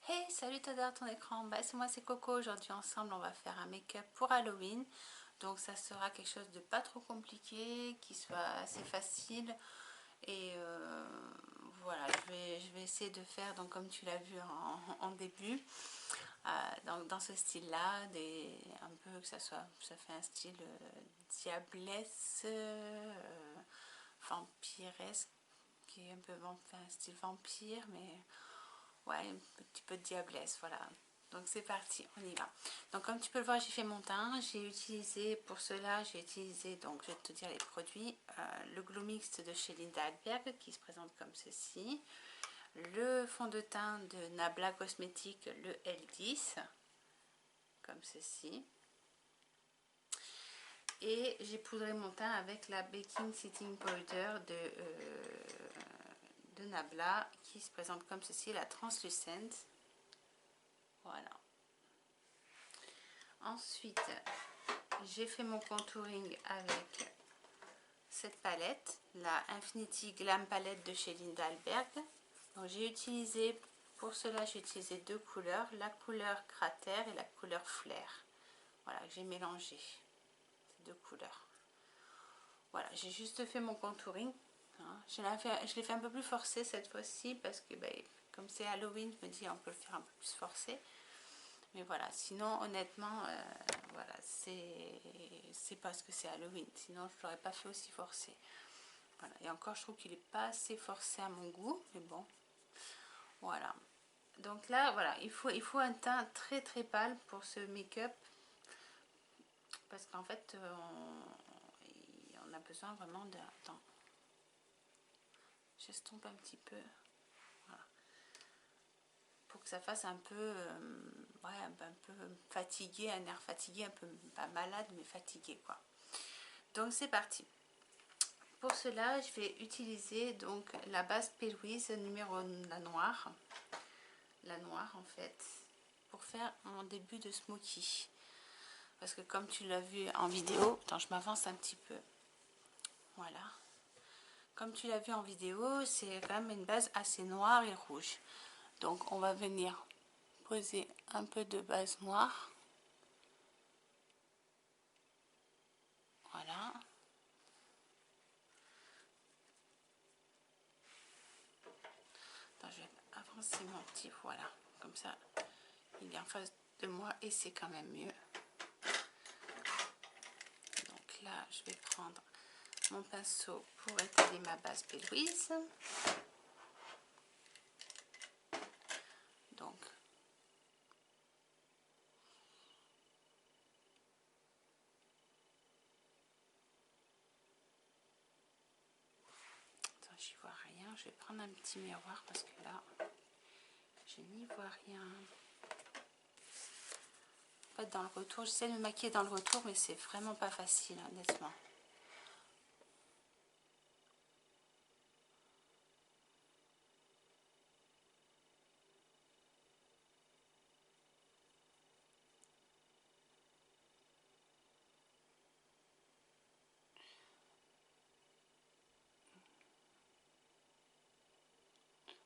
Hey, salut, toi derrière ton écran. Bah, c'est moi, c'est Coco. Aujourd'hui, ensemble, on va faire un make-up pour Halloween. Donc, ça sera quelque chose de pas trop compliqué, qui soit assez facile. Et voilà, je vais essayer de faire, donc, comme tu l'as vu en début, dans ce style-là, un peu que ça fait un style diablesse, vampiresque, qui est un peu un style vampire, mais ouais, un petit peu de diablesse, voilà. Donc c'est parti, on y va. Donc comme tu peux le voir, j'ai fait mon teint. J'ai utilisé, pour cela, donc je vais te dire les produits. Le Glow Mix de chez Linda Alberg, qui se présente comme ceci. Le fond de teint de Nabla Cosmétiques, le L10, comme ceci. Et j'ai poudré mon teint avec la Baking Setting Powder de Nabla, qui se présente comme ceci, la Translucent. Voilà. Ensuite, j'ai fait mon contouring avec cette palette, la Infinity Glam Palette de chez Linda Alberg. Donc j'ai utilisé, pour cela j'ai utilisé deux couleurs, la couleur cratère et la couleur flair. Voilà, que j'ai mélangé ces deux couleurs. Voilà, j'ai juste fait mon contouring. Hein. Je l'ai fait un peu plus forcé cette fois-ci parce que comme c'est Halloween, je me dis on peut le faire un peu plus forcé. Mais voilà, sinon honnêtement, voilà, c'est parce que c'est Halloween. Sinon, je ne l'aurais pas fait aussi forcé. Voilà. Et encore, je trouve qu'il n'est pas assez forcé à mon goût. Mais bon, voilà. Donc là, voilà, il faut un teint très très pâle pour ce make-up. Parce qu'en fait, on a besoin vraiment d'un temps. J'estompe un petit peu. Voilà. Pour que ça fasse un peu, ouais, un peu fatigué, un air fatigué, un peu pas malade, mais fatigué quoi. Donc c'est parti. Pour cela, je vais utiliser donc la base P. Louise numéro la noire en fait, pour faire mon début de smoky. Parce que comme tu l'as vu en vidéo, attends, je m'avance un petit peu. Voilà. Comme tu l'as vu en vidéo, c'est quand même une base assez noire et rouge. Donc on va venir poser un peu de base noire. Voilà. Attends, je vais avancer mon petit, voilà. Comme ça, il est en face de moi et c'est quand même mieux. Donc là, je vais prendre mon pinceau pour étaler ma base P. Louise. Donc, attends, j'y vois rien. Je vais prendre un petit miroir parce que là, je n'y vois rien. En fait, dans le retour, j'essaie de me maquiller dans le retour, mais c'est vraiment pas facile, honnêtement.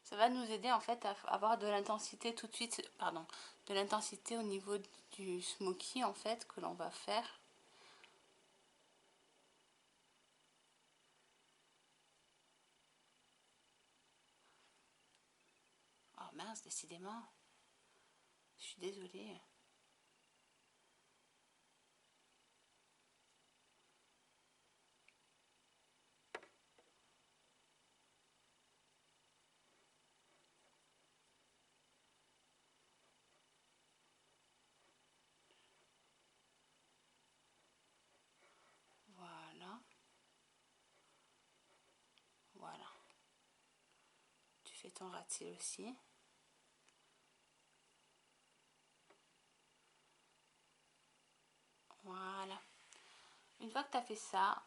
Ça va nous aider en fait à avoir de l'intensité tout de suite, pardon, de l'intensité au niveau du smoky en fait que l'on va faire. Oh mince, décidément. Je suis désolée. Voilà. Voilà. Tu fais ton ras-de-cils aussi. Voilà. Une fois que tu as fait ça,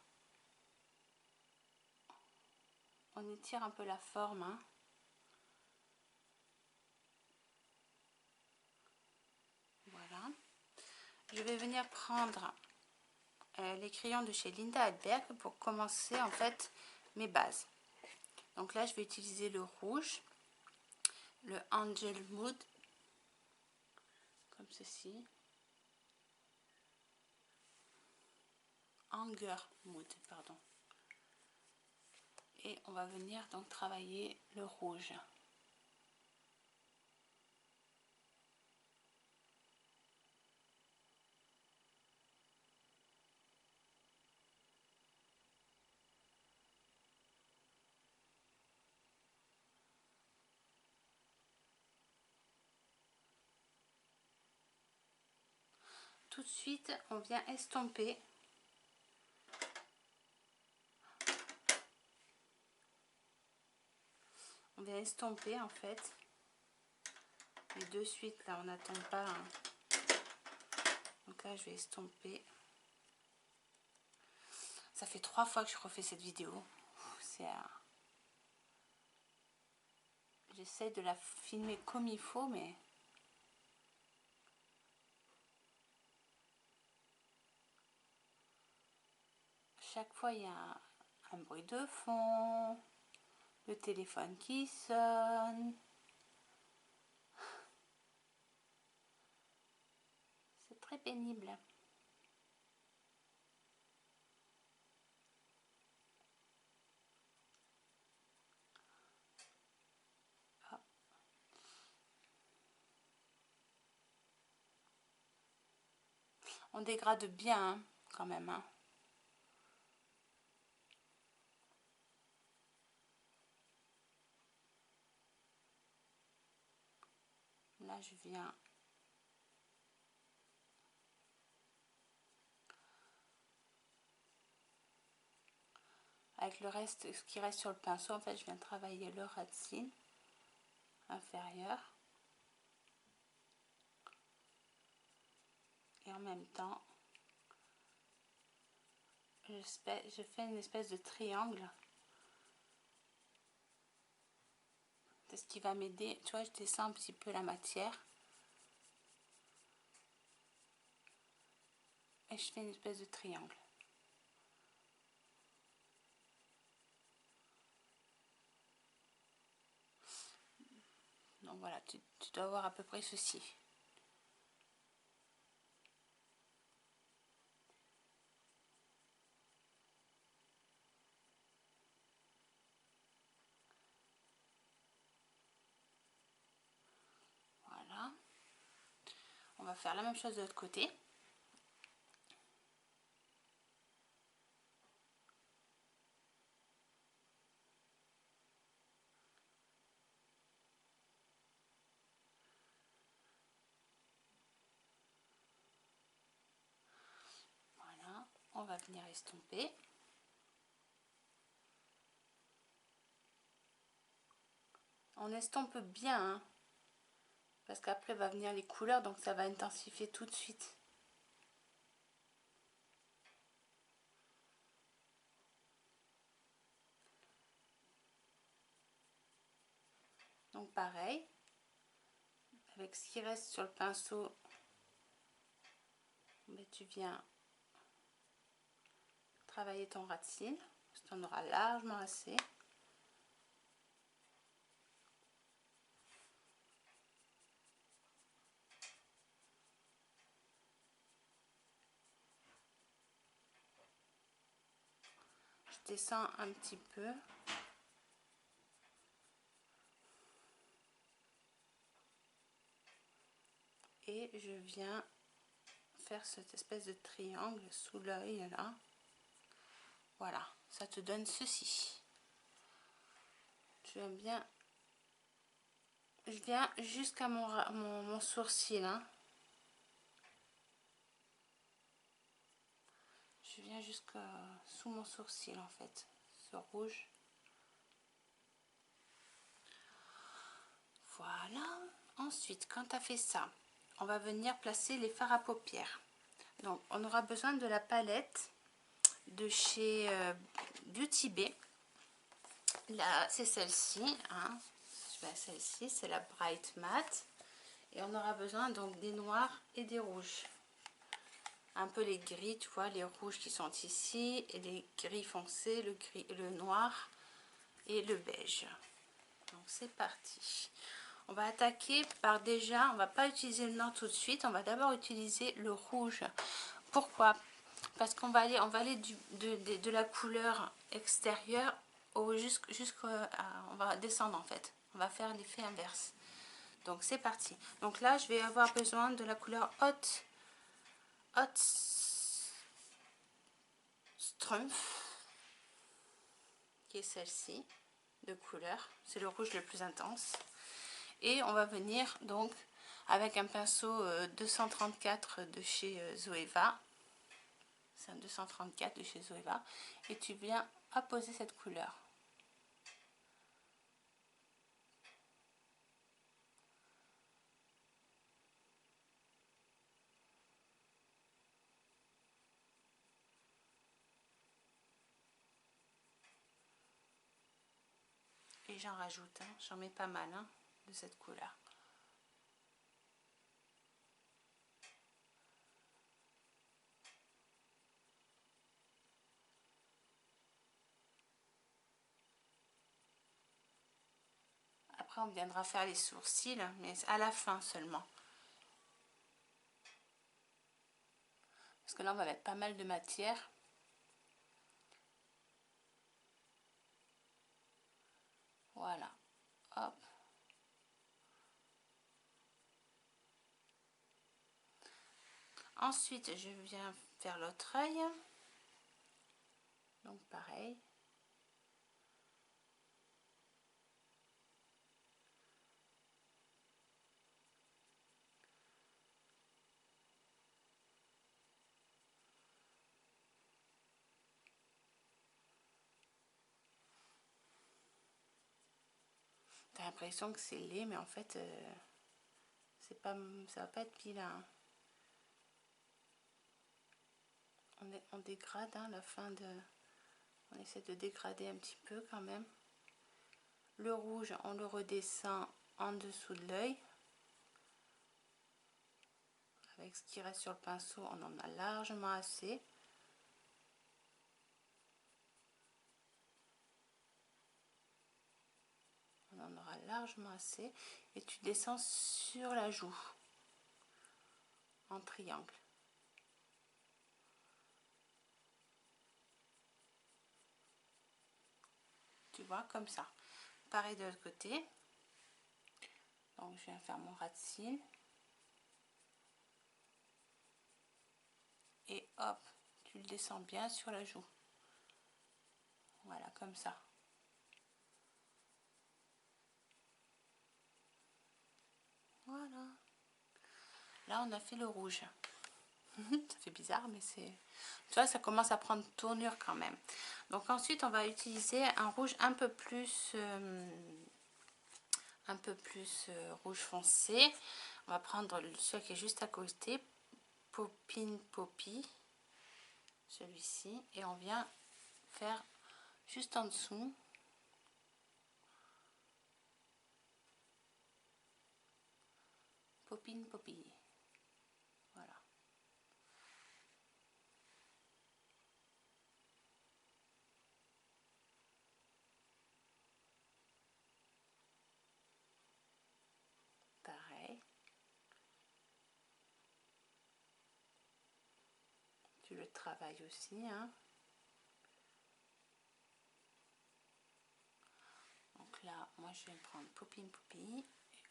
on étire un peu la forme. Hein. Voilà. Je vais venir prendre les crayons de chez Linda Alberg pour commencer en fait mes bases. Donc là, je vais utiliser le rouge, le Angel Mood comme ceci. Anger Mood, pardon. Et on va venir donc travailler le rouge. Tout de suite, on vient estomper. On vient estomper en fait. Et de suite, là, on n'attend pas. Hein. Donc là, je vais estomper. Ça fait 3 fois que je refais cette vidéo. C'est J'essaie de la filmer comme il faut, mais... Chaque fois, il y a un bruit de fond. Le téléphone qui sonne. C'est très pénible. On dégrade bien hein, quand même. Hein. Là, je viens... Avec le reste, ce qui reste sur le pinceau, en fait, je viens travailler le racine inférieur. Et en même temps, je fais une espèce de triangle. C'est ce qui va m'aider. Tu vois, je descends un petit peu la matière. Et je fais une espèce de triangle. Donc voilà, tu dois avoir à peu près ceci. Voilà. On va faire la même chose de l'autre côté. Voilà, on va venir estomper. On estompe bien, hein, parce qu'après va venir les couleurs, donc ça va intensifier tout de suite. Donc pareil, avec ce qui reste sur le pinceau, mais tu viens travailler ton ras de cils, parce que tu en auras largement assez. Je descends un petit peu. Et je viens faire cette espèce de triangle sous l'œil là. Voilà, ça te donne ceci. Je viens jusqu'à mon sourcil. Hein. Je viens jusqu'à sous mon sourcil en fait, ce rouge. Voilà. Ensuite, quand tu as fait ça, on va venir placer les fards à paupières. Donc, on aura besoin de la palette de chez Beauty Bay. Là, c'est celle-ci. Hein. Celle-ci, c'est la Bright Matte. Et on aura besoin donc des noirs et des rouges. Un peu les gris, tu vois, les rouges qui sont ici, et les gris foncés, le noir et le beige. Donc c'est parti. On va attaquer par déjà, on va pas utiliser le noir tout de suite, on va d'abord utiliser le rouge. Pourquoi? Parce qu'on va aller de la couleur extérieure on va descendre en fait. On va faire l'effet inverse. Donc c'est parti. Donc là je vais avoir besoin de la couleur Hot Strumpf, qui est celle-ci de couleur. C'est le rouge le plus intense. Et on va venir donc avec un pinceau 234 de chez Zoeva. C'est un 234 de chez Zoeva. Et tu viens apposer cette couleur. Et j'en rajoute, hein. J'en mets pas mal hein, de cette couleur. Après on viendra faire les sourcils, mais à la fin seulement. Parce que là on va mettre pas mal de matière. Voilà, hop. Ensuite, je viens faire l'autre œil. Donc pareil. T'as l'impression que c'est laid, mais en fait, c'est pas, ça va pas être vilain. Hein. On dégrade hein, la fin de... On essaie de dégrader un petit peu quand même. Le rouge, on le redescend en dessous de l'œil. Avec ce qui reste sur le pinceau, on en a largement assez. On en aura largement assez. Et tu descends sur la joue. En triangle. Tu vois, comme ça. Pareil de l'autre côté. Donc je viens faire mon ras de cils. Et hop, tu le descends bien sur la joue. Voilà, comme ça. Voilà. Là, on a fait le rouge. Ça fait bizarre, mais c'est... Tu vois, ça commence à prendre tournure quand même. Donc ensuite, on va utiliser un rouge un peu plus rouge foncé. On va prendre celui qui est juste à côté, Poppin Poppy, celui-ci, et on vient faire juste en dessous. Poppin Poppy. Voilà. Pareil. Tu le travailles aussi, hein. Donc là, moi je vais prendre Poppin Poppy et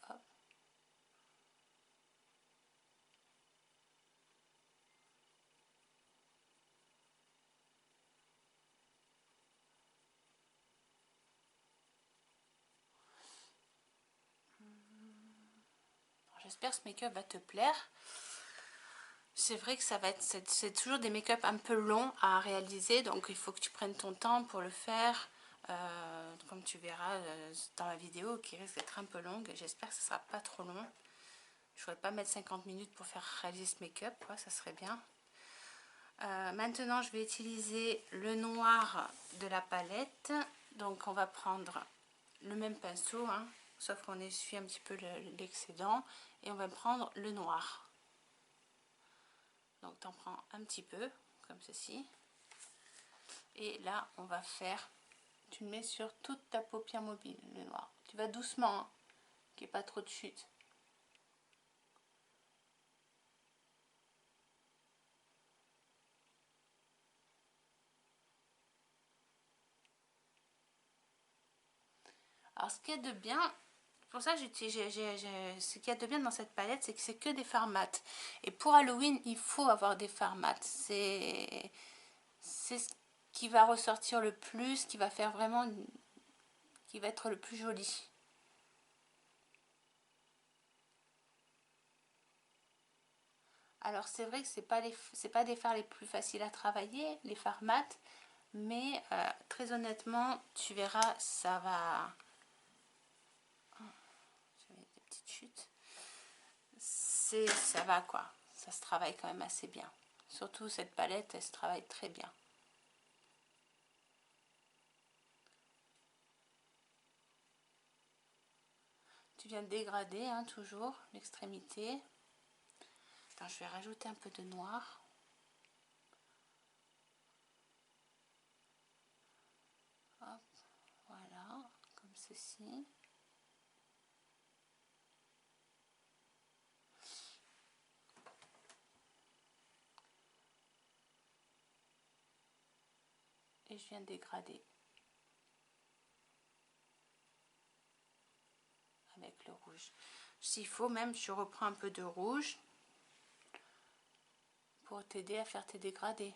hop. J'espère que ce make-up va te plaire. C'est vrai que ça va être, c'est toujours des make-up un peu longs à réaliser, donc il faut que tu prennes ton temps pour le faire. Comme tu verras dans la vidéo qui risque d'être un peu longue, j'espère que ce sera pas trop long. Je ne voudrais pas mettre 50 minutes pour faire réaliser ce make-up, ça serait bien. Maintenant, je vais utiliser le noir de la palette. Donc, on va prendre le même pinceau, hein, sauf qu'on essuie un petit peu l'excédent. Et on va prendre le noir. Donc, tu en prends un petit peu, comme ceci. Et là, on va faire... Tu le mets sur toute ta paupière mobile, le noir. Tu vas doucement, hein, qu'il n'y ait pas trop de chute. Alors ce qu'il y a de bien, pour ça ce qu'il y a de bien dans cette palette, c'est que c'est que des fards mat. Et pour Halloween, il faut avoir des fards mat. C'est ce qui va ressortir le plus, qui va faire vraiment, qui va être le plus joli. Alors c'est vrai que c'est pas des fards les plus faciles à travailler, les fards mat, mais très honnêtement, tu verras, ça va. J'avais des petites chutes. Ça va quoi, ça se travaille quand même assez bien. Surtout cette palette, elle se travaille très bien. Tu viens de dégrader hein, toujours l'extrémité. Je vais rajouter un peu de noir. Hop, voilà, comme ceci. Et je viens de dégrader avec le rouge. S'il faut même, je reprends un peu de rouge pour t'aider à faire tes dégradés.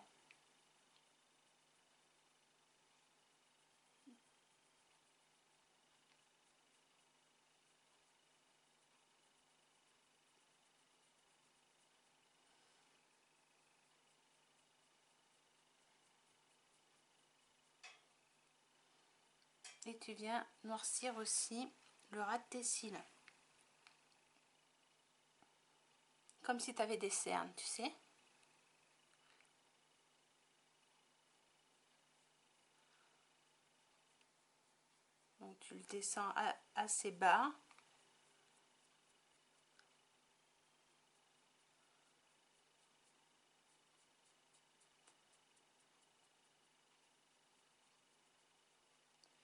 Et tu viens noircir aussi le ras de tes cils. Comme si tu avais des cernes, tu sais. Donc tu le descends assez bas.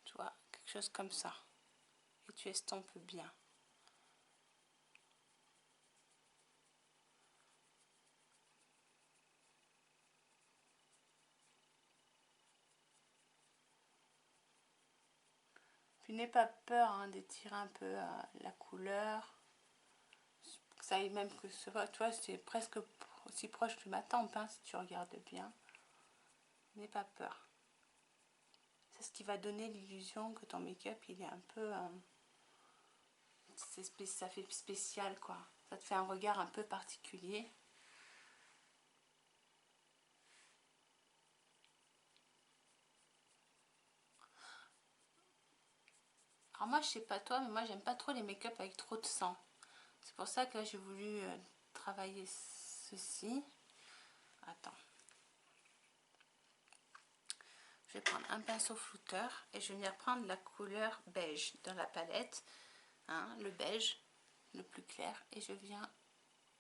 Tu vois, quelque chose comme ça. Et tu estompes bien. Puis n'aie pas peur hein, d'étirer un peu la couleur. Ça aille même que ce soit, tu vois, c'est presque aussi proche de ma tempe hein, si tu regardes bien. N'aie pas peur. C'est ce qui va donner l'illusion que ton make-up il est un peu... ça fait spécial quoi. Ça te fait un regard un peu particulier. Alors moi je sais pas toi, mais moi j'aime pas trop les make-up avec trop de sang. C'est pour ça que là j'ai voulu travailler ceci. Attends. Je vais prendre un pinceau flouteur et je vais venir prendre la couleur beige dans la palette. Hein, le beige, le plus clair. Et je viens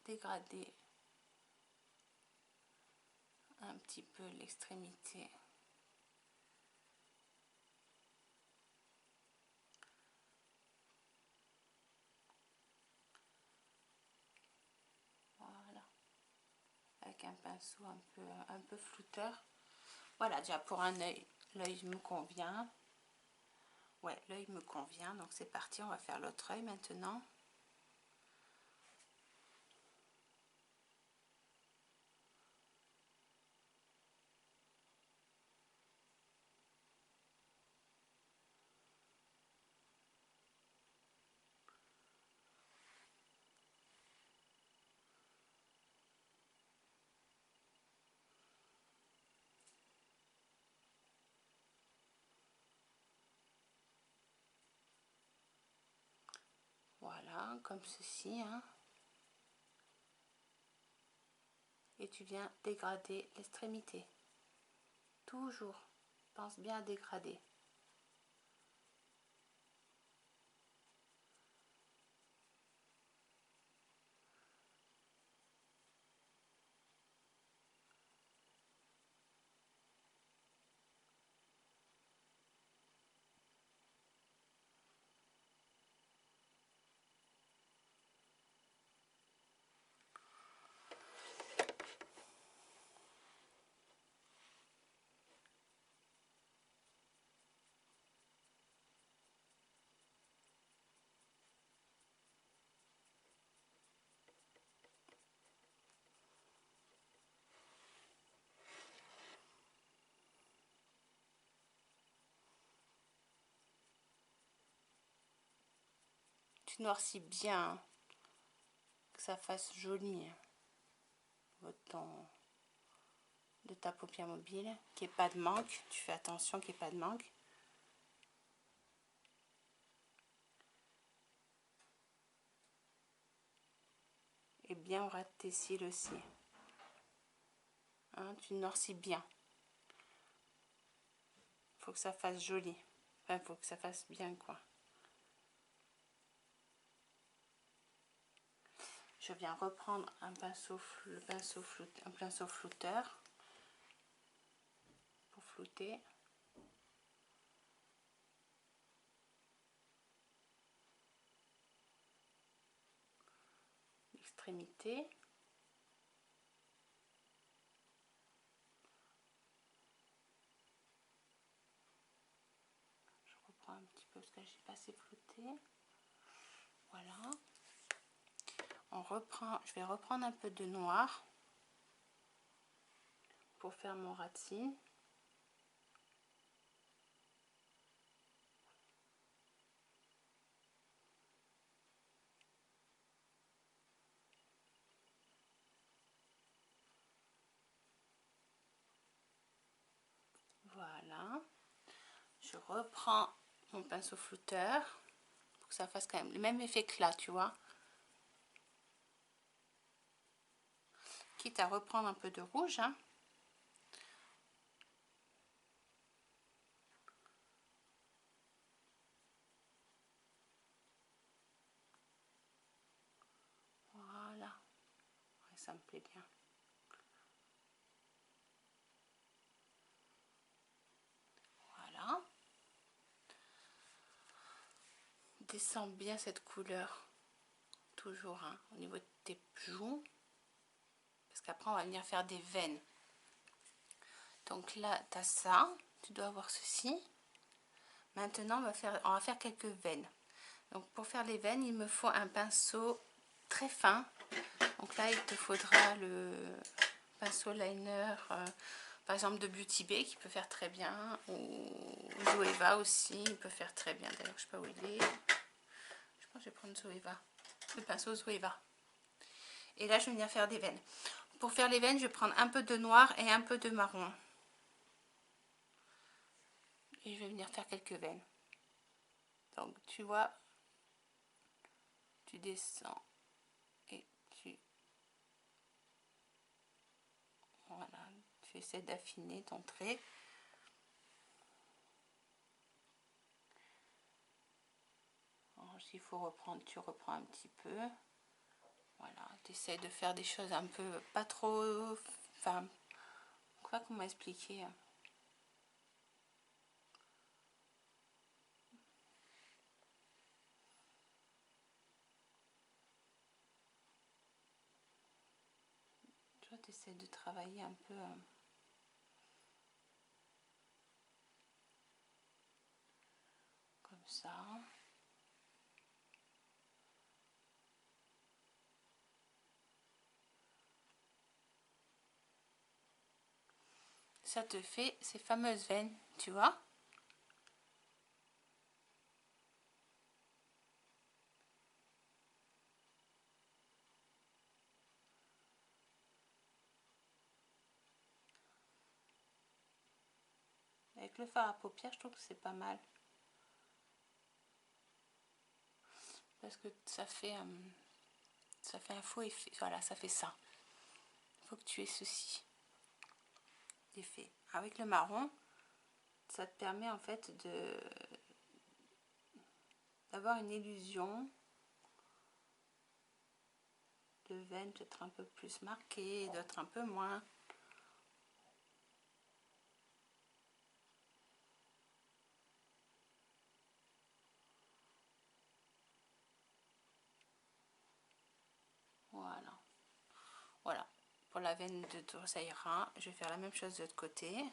dégrader un petit peu l'extrémité. Voilà. Avec un pinceau un peu flouteur. Voilà, déjà pour un œil, l'œil me convient. Ouais, l'œil me convient. Donc c'est parti, on va faire l'autre œil maintenant. Voilà, comme ceci. Hein. Et tu viens dégrader l'extrémité. Toujours, pense bien à dégrader. tu noircis bien, hein, que ça fasse joli de ta paupière mobile, qu'il n'y ait pas de manque. Tu fais attention qu'il n'y ait pas de manque. Et bien on rate tes cils aussi. Hein, tu noircis bien. Faut que ça fasse joli. Enfin, faut que ça fasse bien, quoi. Je viens reprendre un pinceau flouteur pour flouter. L'extrémité. Je reprends un petit peu parce que j'ai pas assez flouté. Voilà. Je vais reprendre un peu de noir pour faire mon ras de cils. Voilà. Je reprends mon pinceau flouteur pour que ça fasse quand même le même effet que là, tu vois. Quitte à reprendre un peu de rouge, hein. Voilà. Ouais, ça me plaît bien. Voilà. Descends bien cette couleur, toujours, hein, au niveau de tes joues. Parce qu'après, on va venir faire des veines. Donc là, tu as ça. Tu dois avoir ceci. Maintenant, on va faire quelques veines. Donc pour faire les veines, il me faut un pinceau très fin. Donc là, il te faudra le pinceau liner, par exemple de Beauty Bay, qui peut faire très bien. Ou Zoeva aussi, il peut faire très bien. D'ailleurs, je sais pas où il est. Je pense que je vais prendre Zoeva. Le pinceau Zoeva. Et là, je vais venir faire des veines. Pour faire les veines, je vais prendre un peu de noir et un peu de marron. Et je vais venir faire quelques veines. Donc, tu vois, tu descends et tu... Voilà, tu essaies d'affiner ton trait. S'il faut reprendre, tu reprends un petit peu. Voilà, tu essaies de faire des choses un peu, pas trop... Enfin, comment expliquer? Tu vois, tu essaies de travailler un peu... comme ça. Ça te fait ces fameuses veines, tu vois. Avec le fard à paupières, je trouve que c'est pas mal. Parce que ça fait un faux effet. Voilà, ça fait ça. Il faut que tu aies ceci d'effet. Avec le marron, ça te permet en fait d'avoir une illusion de veines peut-être un peu plus marquées, d'autres un peu moins. Voilà. Voilà. Pour la veine de tour, ça ira. Je vais faire la même chose de l'autre côté.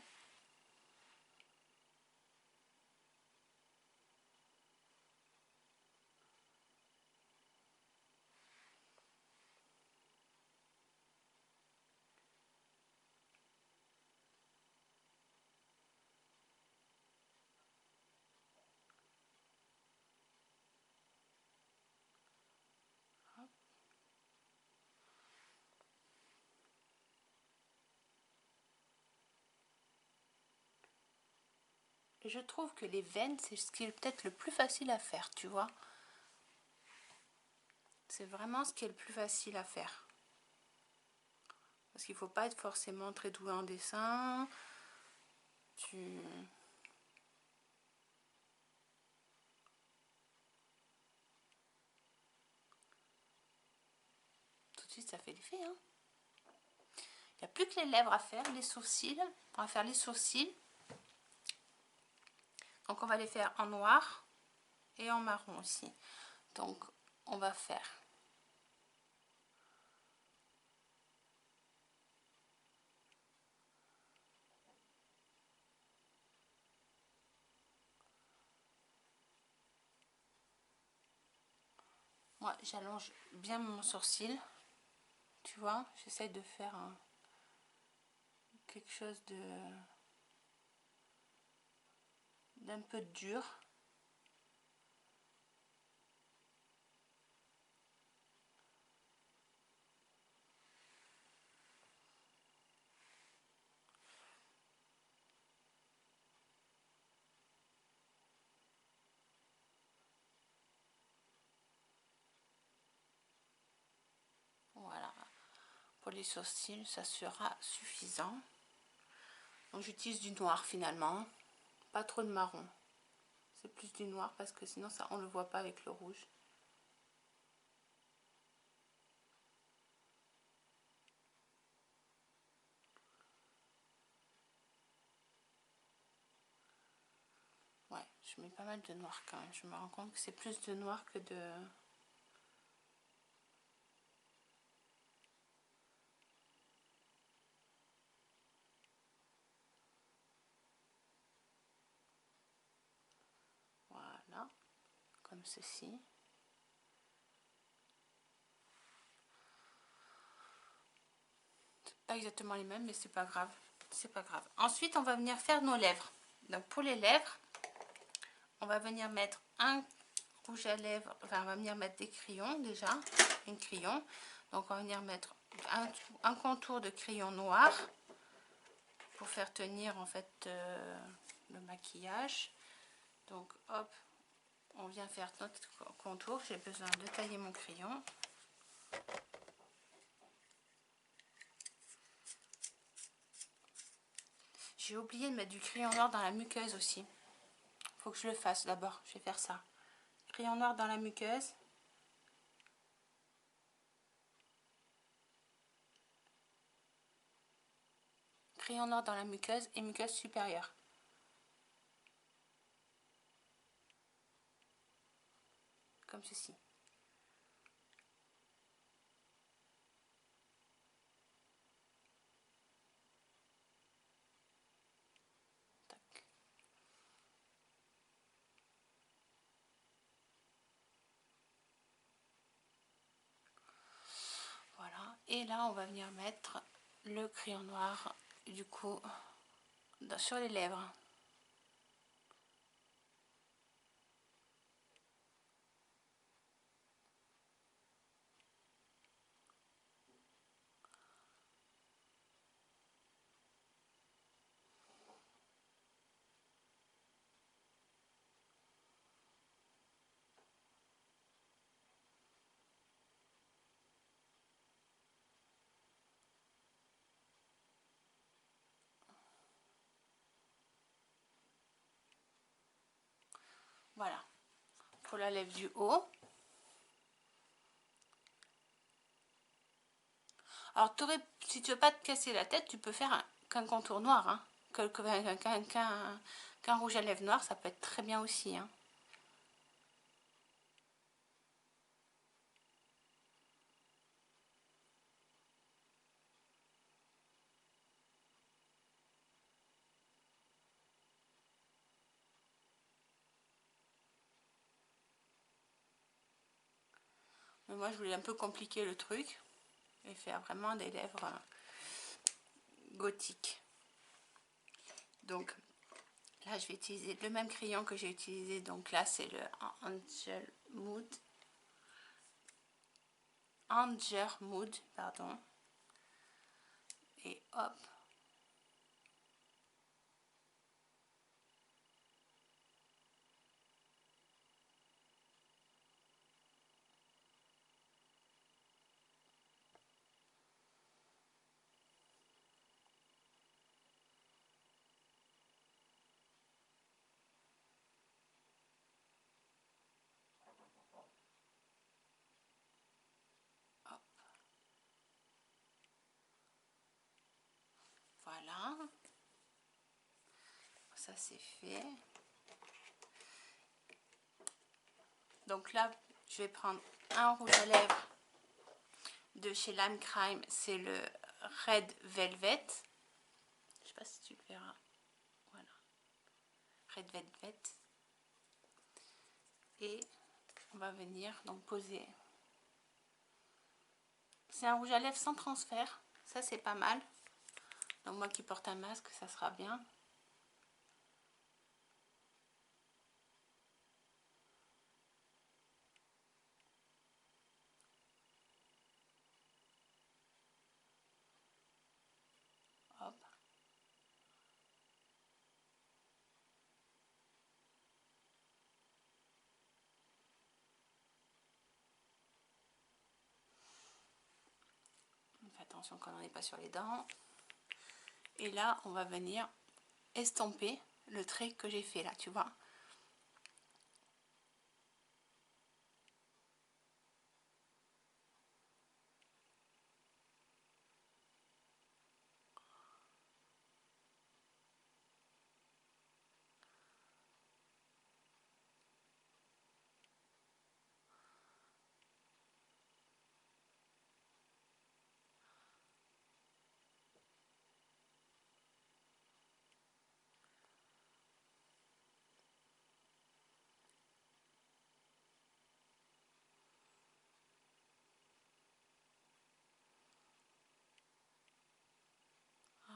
Et je trouve que les veines, c'est ce qui est peut-être le plus facile à faire, tu vois. C'est vraiment ce qui est le plus facile à faire. Parce qu'il ne faut pas être forcément très doué en dessin. Tout de suite, ça fait l'effet, hein. Il n'y a plus que les lèvres à faire, les sourcils. On va faire les sourcils. Donc on va les faire en noir et en marron aussi. Donc on va faire moi j'allonge bien mon sourcil, tu vois, j'essaie de faire quelque chose d'un peu dur. Voilà, pour les sourcils ça sera suffisant. Donc j'utilise du noir finalement, pas trop de marron, c'est plus du noir parce que sinon ça on le voit pas avec le rouge. Ouais, je mets pas mal de noir quand même, je me rends compte que c'est plus de noir que de... Voilà, comme ceci. Pas exactement les mêmes, mais c'est pas grave. C'est pas grave. Ensuite, on va venir faire nos lèvres. Donc pour les lèvres, on va venir mettre un rouge à lèvres. Enfin, on va venir mettre des crayons déjà, un crayon. Donc on va venir mettre un contour de crayon noir pour faire tenir en fait le maquillage. Donc hop, on vient faire notre contour. J'ai besoin de tailler mon crayon. J'ai oublié de mettre du crayon noir dans la muqueuse aussi. Faut que je le fasse d'abord. Je vais faire ça. Crayon noir dans la muqueuse. Crayon noir dans la muqueuse et muqueuse supérieure. Comme ceci. Tac. Voilà. Et là, on va venir mettre le crayon noir, du coup, sur les lèvres. Voilà. Pour la lèvre du haut. Alors, si tu veux pas te casser la tête, tu peux faire qu'un contour noir. Hein. Qu'un rouge à lèvres noir, ça peut être très bien aussi. Hein. Mais moi, je voulais un peu compliquer le truc et faire vraiment des lèvres gothiques. Donc, là, je vais utiliser le même crayon que j'ai utilisé. Donc là, c'est le Angel Mood, pardon. Et hop. ça c'est fait. Donc là, je vais prendre un rouge à lèvres de chez Lime Crime, c'est le Red Velvet. Je sais pas si tu le verras. Voilà, Red Velvet. Et on va venir donc poser. C'est un rouge à lèvres sans transfert, ça c'est pas mal. Donc moi qui porte un masque, ça sera bien. Hop. On fait attention qu'on n'en est pas sur les dents. Et là, on va venir estomper le trait que j'ai fait là, tu vois.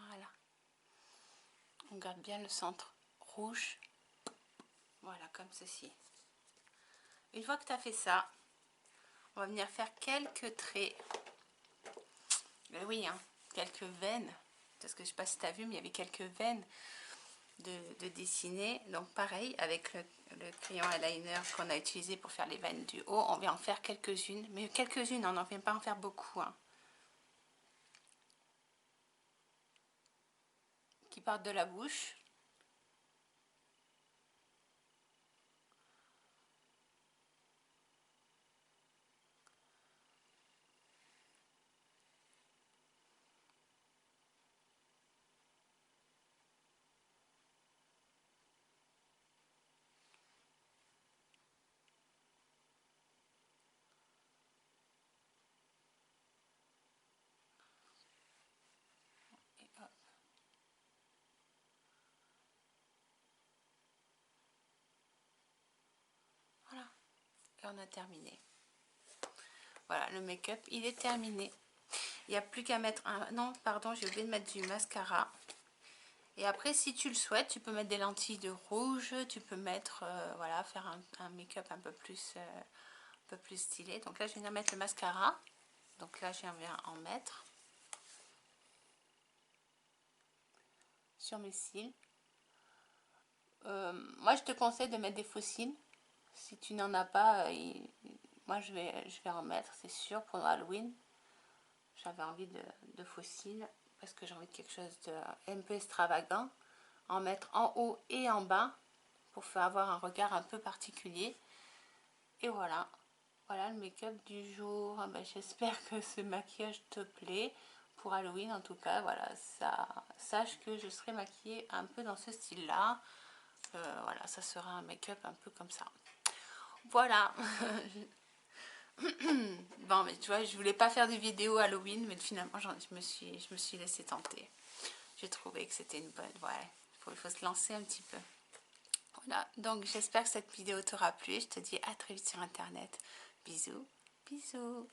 Voilà. On garde bien le centre rouge. Voilà, comme ceci. Une fois que tu as fait ça, on va venir faire quelques traits. Mais oui, hein, quelques veines. Parce que je ne sais pas si tu as vu, mais il y avait quelques veines de dessiner. Donc pareil, avec le crayon eyeliner qu'on a utilisé pour faire les veines du haut, on vient en faire quelques-unes. Mais quelques-unes, on n'en vient pas en faire beaucoup. Hein, qui partent de la bouche. Et hop. Voilà. Et on a terminé. Voilà, le make-up, il est terminé. Il n'y a plus qu'à mettre un... Non, pardon, j'ai oublié de mettre du mascara. Et après, si tu le souhaites, tu peux mettre des lentilles de rouge. Tu peux mettre, voilà, faire un make-up un peu plus stylé. Donc là, je viens de mettre le mascara. Donc là, je viens en mettre sur mes cils. Moi, je te conseille de mettre des faux cils. Si tu n'en as pas, moi, je vais en mettre, c'est sûr, pour Halloween. J'avais envie de faux cils parce que j'ai envie de quelque chose de un peu extravagant. En mettre en haut et en bas pour faire avoir un regard un peu particulier. Et voilà. Voilà le make-up du jour. Ben, j'espère que ce maquillage te plaît. Pour Halloween en tout cas, voilà, ça, sache que je serai maquillée un peu dans ce style-là. Voilà, ça sera un make-up un peu comme ça. Voilà. Bon, mais tu vois, je voulais pas faire de vidéo Halloween, mais finalement, je me suis laissée tenter. J'ai trouvé que c'était une bonne... Ouais, il faut se lancer un petit peu. Voilà, donc j'espère que cette vidéo t'aura plu. Je te dis à très vite sur internet. Bisous, bisous.